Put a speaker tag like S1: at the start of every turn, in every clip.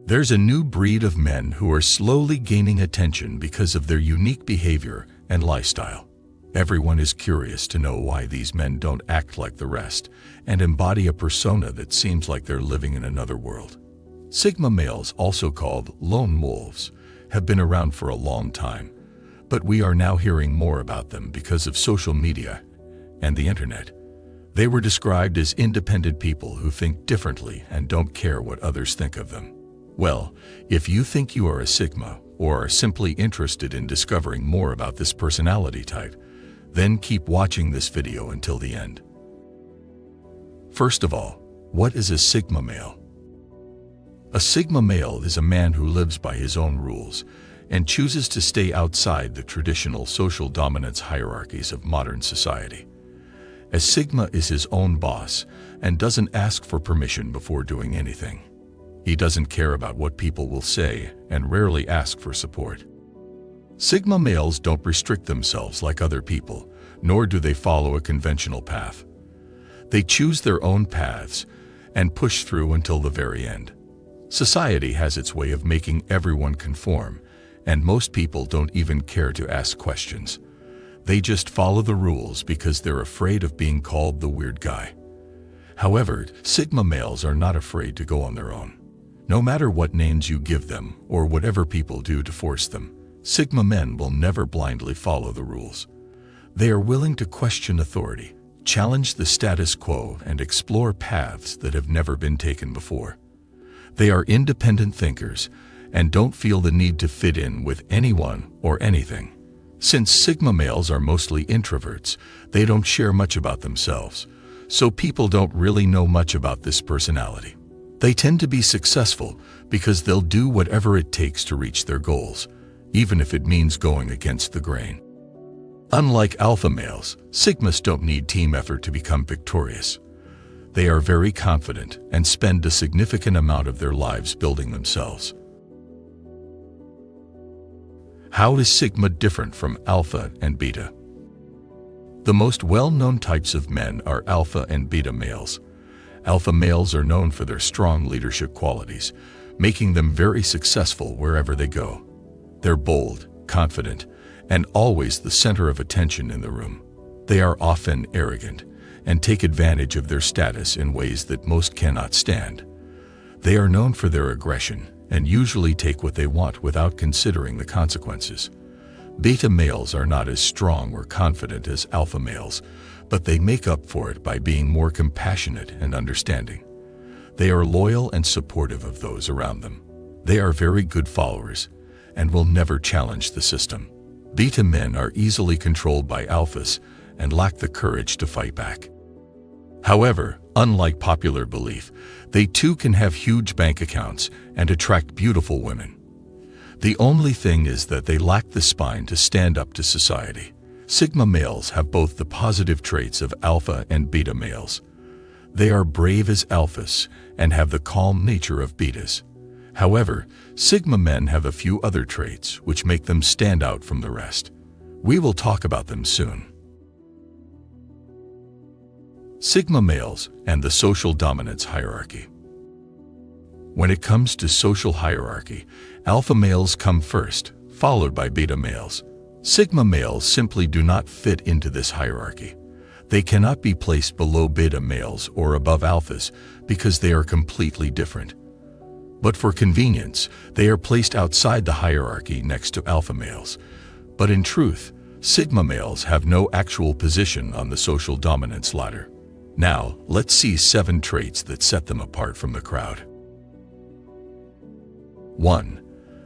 S1: There's a new breed of men who are slowly gaining attention because of their unique behavior and lifestyle. Everyone is curious to know why these men don't act like the rest and embody a persona that seems like they're living in another world. Sigma males, also called lone wolves, have been around for a long time, but we are now hearing more about them because of social media and the internet. They were described as independent people who think differently and don't care what others think of them. Well, if you think you are a Sigma or are simply interested in discovering more about this personality type, then keep watching this video until the end. First of all, what is a Sigma male? A Sigma male is a man who lives by his own rules and chooses to stay outside the traditional social dominance hierarchies of modern society. A Sigma is his own boss and doesn't ask for permission before doing anything. He doesn't care about what people will say and rarely ask for support. Sigma males don't restrict themselves like other people, nor do they follow a conventional path. They choose their own paths and push through until the very end. Society has its way of making everyone conform, and most people don't even care to ask questions. They just follow the rules because they're afraid of being called the weird guy. However, Sigma males are not afraid to go on their own. No matter what names you give them or whatever people do to force them, Sigma men will never blindly follow the rules. They are willing to question authority, challenge the status quo, and explore paths that have never been taken before. They are independent thinkers and don't feel the need to fit in with anyone or anything. Since Sigma males are mostly introverts, they don't share much about themselves, so people don't really know much about this personality. They tend to be successful because they'll do whatever it takes to reach their goals, even if it means going against the grain. Unlike alpha males, Sigmas don't need team effort to become victorious. They are very confident and spend a significant amount of their lives building themselves. How is Sigma different from alpha and beta? The most well-known types of men are alpha and beta males. Alpha males are known for their strong leadership qualities, making them very successful wherever they go. They're bold, confident, and always the center of attention in the room. They are often arrogant and take advantage of their status in ways that most cannot stand. They are known for their aggression and usually take what they want without considering the consequences. Beta males are not as strong or confident as alpha males, but they make up for it by being more compassionate and understanding. They are loyal and supportive of those around them. They are very good followers and will never challenge the system. Beta men are easily controlled by alphas and lack the courage to fight back. However, unlike popular belief, they too can have huge bank accounts and attract beautiful women. The only thing is that they lack the spine to stand up to society. Sigma males have both the positive traits of alpha and beta males. They are brave as alphas and have the calm nature of betas. However, Sigma men have a few other traits which make them stand out from the rest. We will talk about them soon. Sigma males and the social dominance hierarchy. When it comes to social hierarchy, alpha males come first, followed by beta males. Sigma males simply do not fit into this hierarchy. They cannot be placed below beta males or above alphas because they are completely different. But for convenience, they are placed outside the hierarchy next to alpha males. But in truth, Sigma males have no actual position on the social dominance ladder. Now, let's see 7 traits that set them apart from the crowd. 1.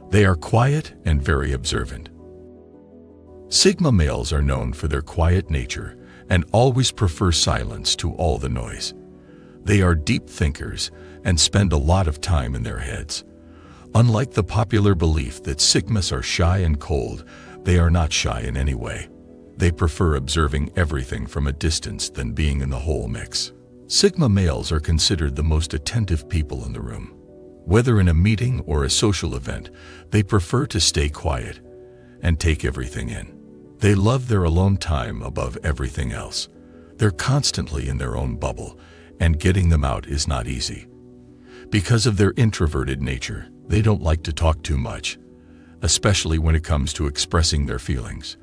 S1: They are quiet and very observant. Sigma males are known for their quiet nature and always prefer silence to all the noise. They are deep thinkers and spend a lot of time in their heads. Unlike the popular belief that Sigmas are shy and cold, they are not shy in any way. They prefer observing everything from a distance than being in the whole mix. Sigma males are considered the most attentive people in the room. Whether in a meeting or a social event, they prefer to stay quiet and take everything in. They love their alone time above everything else. They're constantly in their own bubble, and getting them out is not easy. Because of their introverted nature, they don't like to talk too much, especially when it comes to expressing their feelings.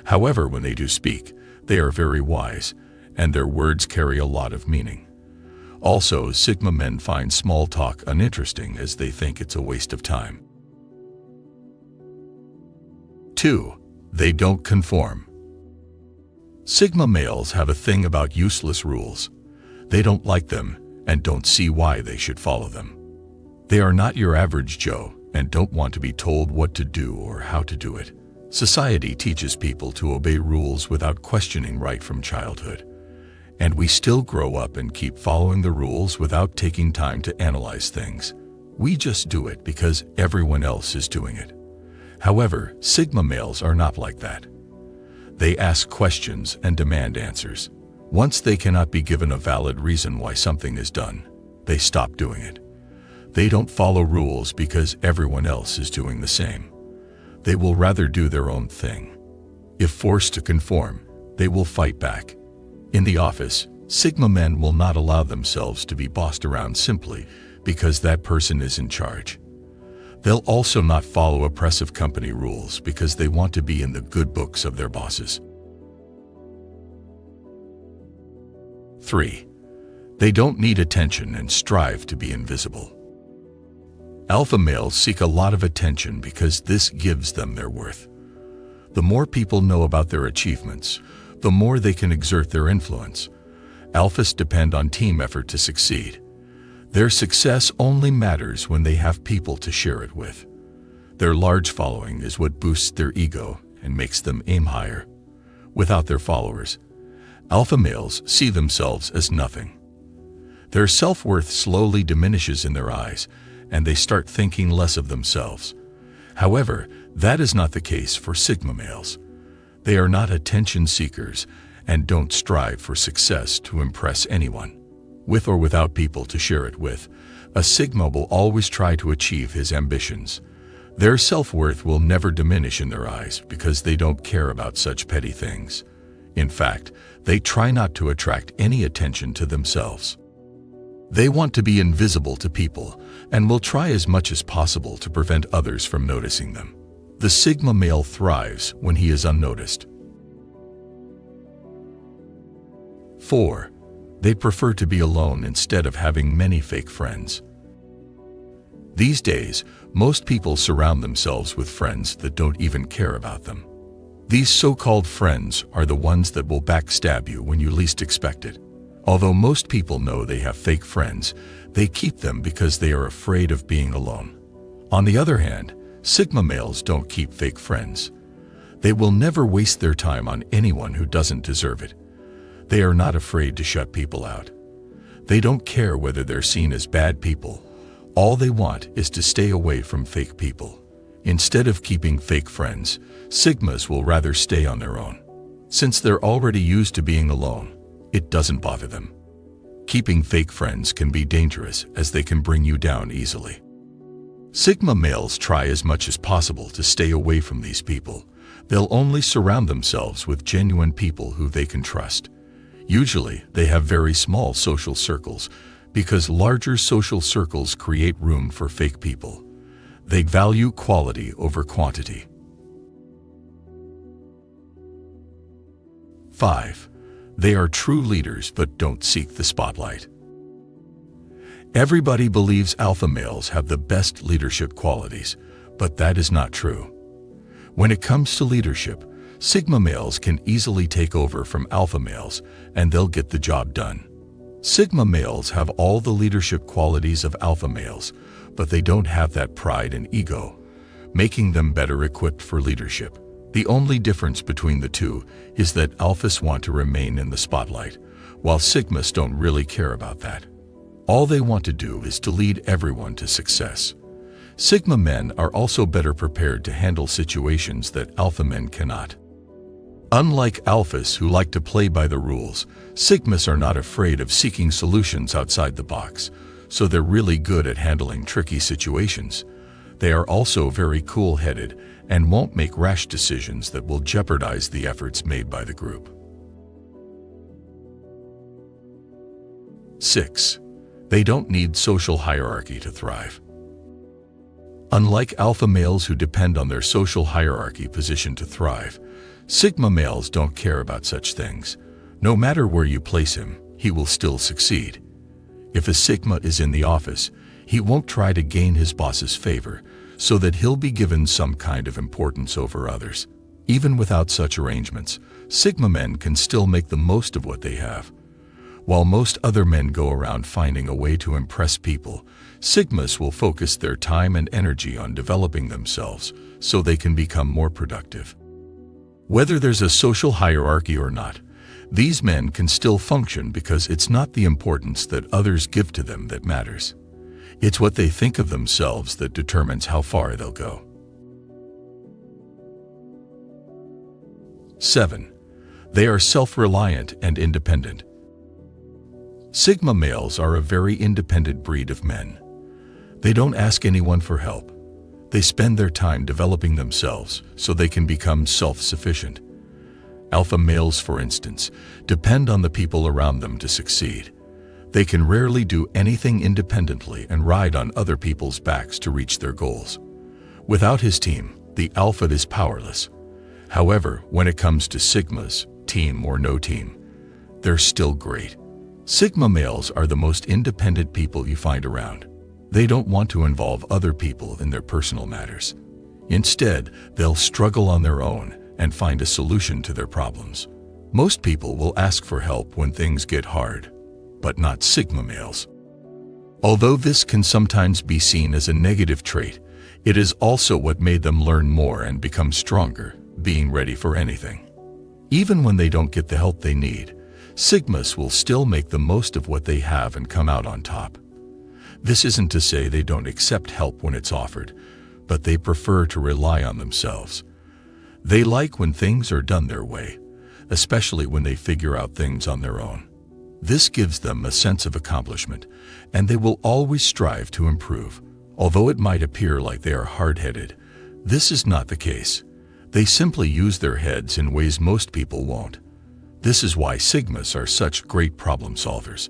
S1: However, when they do speak, they are very wise, and their words carry a lot of meaning. Also, Sigma men find small talk uninteresting as they think it's a waste of time. 2. They don't conform. Sigma males have a thing about useless rules. They don't like them and don't see why they should follow them. They are not your average Joe and don't want to be told what to do or how to do it. Society teaches people to obey rules without questioning right from childhood. And we still grow up and keep following the rules without taking time to analyze things. We just do it because everyone else is doing it. However, Sigma males are not like that. They ask questions and demand answers. Once they cannot be given a valid reason why something is done, they stop doing it. They don't follow rules because everyone else is doing the same. They will rather do their own thing. If forced to conform, they will fight back. In the office, Sigma men will not allow themselves to be bossed around simply because that person is in charge. They'll also not follow oppressive company rules because they want to be in the good books of their bosses. 3. They don't need attention and strive to be invisible. Alpha males seek a lot of attention because this gives them their worth. The more people know about their achievements, the more they can exert their influence. Alphas depend on team effort to succeed. Their success only matters when they have people to share it with. Their large following is what boosts their ego and makes them aim higher. Without their followers, alpha males see themselves as nothing. Their self-worth slowly diminishes in their eyes, and they start thinking less of themselves. However, that is not the case for Sigma males. They are not attention seekers and don't strive for success to impress anyone. With or without people to share it with, a Sigma will always try to achieve his ambitions. Their self-worth will never diminish in their eyes because they don't care about such petty things. In fact, they try not to attract any attention to themselves. They want to be invisible to people and will try as much as possible to prevent others from noticing them. The Sigma male thrives when he is unnoticed. 4. They prefer to be alone instead of having many fake friends. These days, most people surround themselves with friends that don't even care about them. These so-called friends are the ones that will backstab you when you least expect it. Although most people know they have fake friends, they keep them because they are afraid of being alone. On the other hand, Sigma males don't keep fake friends. They will never waste their time on anyone who doesn't deserve it. They are not afraid to shut people out. They don't care whether they're seen as bad people. All they want is to stay away from fake people. Instead of keeping fake friends, Sigmas will rather stay on their own. Since they're already used to being alone, it doesn't bother them. Keeping fake friends can be dangerous as they can bring you down easily. Sigma males try as much as possible to stay away from these people. They'll only surround themselves with genuine people who they can trust. Usually, they have very small social circles because larger social circles create room for fake people. They value quality over quantity. 5. They are true leaders but don't seek the spotlight. Everybody believes alpha males have the best leadership qualities, but that is not true. When it comes to leadership, Sigma males can easily take over from alpha males and they'll get the job done. Sigma males have all the leadership qualities of alpha males, but they don't have that pride and ego, making them better equipped for leadership. The only difference between the two is that alphas want to remain in the spotlight, while Sigmas don't really care about that. All they want to do is to lead everyone to success. Sigma men are also better prepared to handle situations that alpha men cannot. Unlike alphas who like to play by the rules, Sigmas are not afraid of seeking solutions outside the box, so they're really good at handling tricky situations. They are also very cool-headed and won't make rash decisions that will jeopardize the efforts made by the group. 6. They don't need social hierarchy to thrive. Unlike alpha males who depend on their social hierarchy position to thrive, sigma males don't care about such things. No matter where you place him, he will still succeed. If a sigma is in the office, he won't try to gain his boss's favor so that he'll be given some kind of importance over others. Even without such arrangements, sigma men can still make the most of what they have. While most other men go around finding a way to impress people, sigmas will focus their time and energy on developing themselves so they can become more productive. Whether there's a social hierarchy or not, these men can still function because it's not the importance that others give to them that matters. It's what they think of themselves that determines how far they'll go. 7. They are self-reliant and independent. Sigma males are a very independent breed of men. They don't ask anyone for help. They spend their time developing themselves so they can become self-sufficient. Alpha males, for instance, depend on the people around them to succeed. They can rarely do anything independently and ride on other people's backs to reach their goals. Without his team, the alpha is powerless. However, when it comes to sigmas, team or no team, they're still great. Sigma males are the most independent people you find around. They don't want to involve other people in their personal matters. Instead, they'll struggle on their own and find a solution to their problems. Most people will ask for help when things get hard, but not sigma males. Although this can sometimes be seen as a negative trait, it is also what made them learn more and become stronger, being ready for anything. Even when they don't get the help they need, sigmas will still make the most of what they have and come out on top. This isn't to say they don't accept help when it's offered, but they prefer to rely on themselves. They like when things are done their way, especially when they figure out things on their own. This gives them a sense of accomplishment, and they will always strive to improve. Although it might appear like they are hard-headed, this is not the case. They simply use their heads in ways most people won't. This is why sigmas are such great problem solvers.